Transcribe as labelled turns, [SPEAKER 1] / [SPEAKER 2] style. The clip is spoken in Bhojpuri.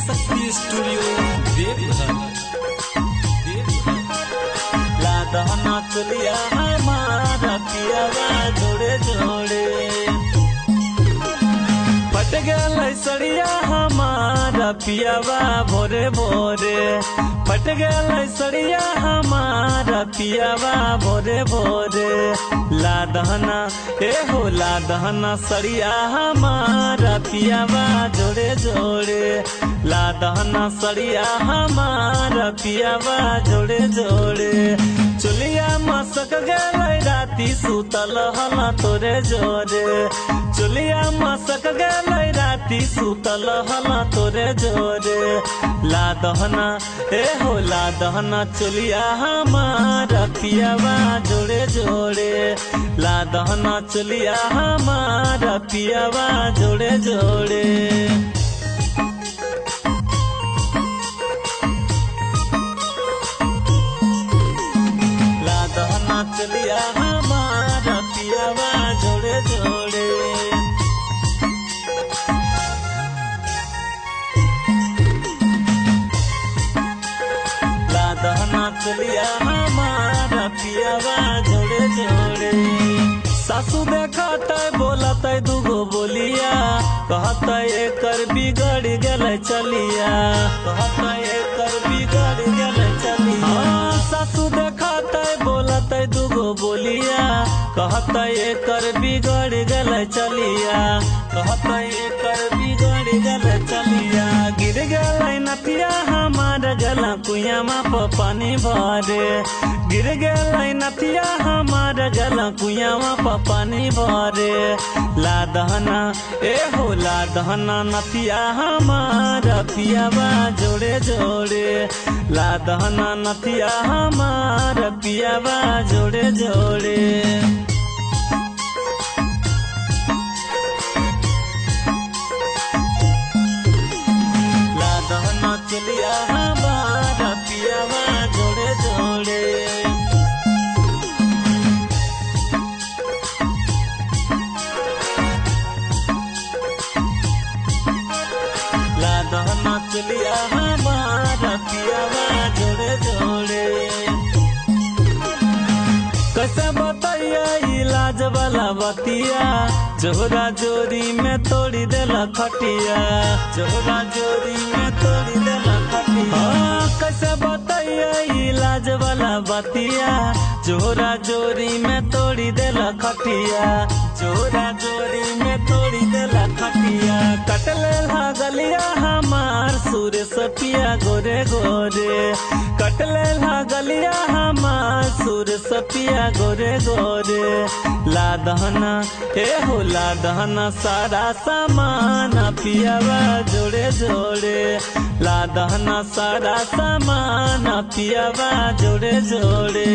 [SPEAKER 1] शक्ति स्टूडियो देवघर।
[SPEAKER 2] लादहना चलिया हमारा पियावा जोड़े जोड़े पट गल सड़िया हमारा पियावा भोरे भोरे पट गल सड़िया हमारा पियावा भोरे भोरे लादहना हो लादहना सड़िया हमारा पियावा जोड़े जोड़े लादहना सड़िया हमारा पियावा जोड़े जोड़े चुलिया मसक गल राती सुतल हला तोरे जोरे चुलिया मसक गल राती सुतल हला तोरे जोरे लादहना हो लादहना चुलिया हमारा पियावा जोड़े जोड़े लादहना चुलिया हमारा पियावा जोड़े जोड़े लादहना चलिया हमारा पियावा जोड़े जोड़े लादहना चलिया हमारा पियावा जोड़े जोड़े सासू देखत बोलत दुगो बोलिया कहत एकर बिगड़ गल चलिया कहत एकर बिगड़ गल चलिया सासू देखत बोलत दुगो बोलिया कहत एकर बिगड़ गल चलिया कहत एकर बिगड़ गल चलिया गिर गल नथिया हमार गला कुइया प पानी भरे गिर गल नथिया हमार गला कुइया प पानी भरे लादहना हो लादहना नथिया हमारा पियावा जोड़े जोड़े लादहना नथिया हमारा पियावा जोड़े जोड़े लादहना चलिया हमारा पियावा जोड़े जोड़े लादहना चलिया हमारा पियावा जोड़े जोड़े कैसे बताइया इलाज वाला बतिया जोरा जोरी में तोड़ी देला खटिया जोरा जोरी में तोड़ी देला खटिया कैसे बताइया इलाज वाला बतिया जोरा जोरी में तोड़ी देला खटिया जोरा जोरी में तोड़ी देला खटिया कटले गलिया हमार सूर्य सपिया गोरे गोरे कटले गलिया हमार सूर्य सपिया गोरे गोरे लादहना हो लादहना सारा सामान पियावा जोड़े जोड़े लादहना सारा सामान पियावा जोड़े जोड़े।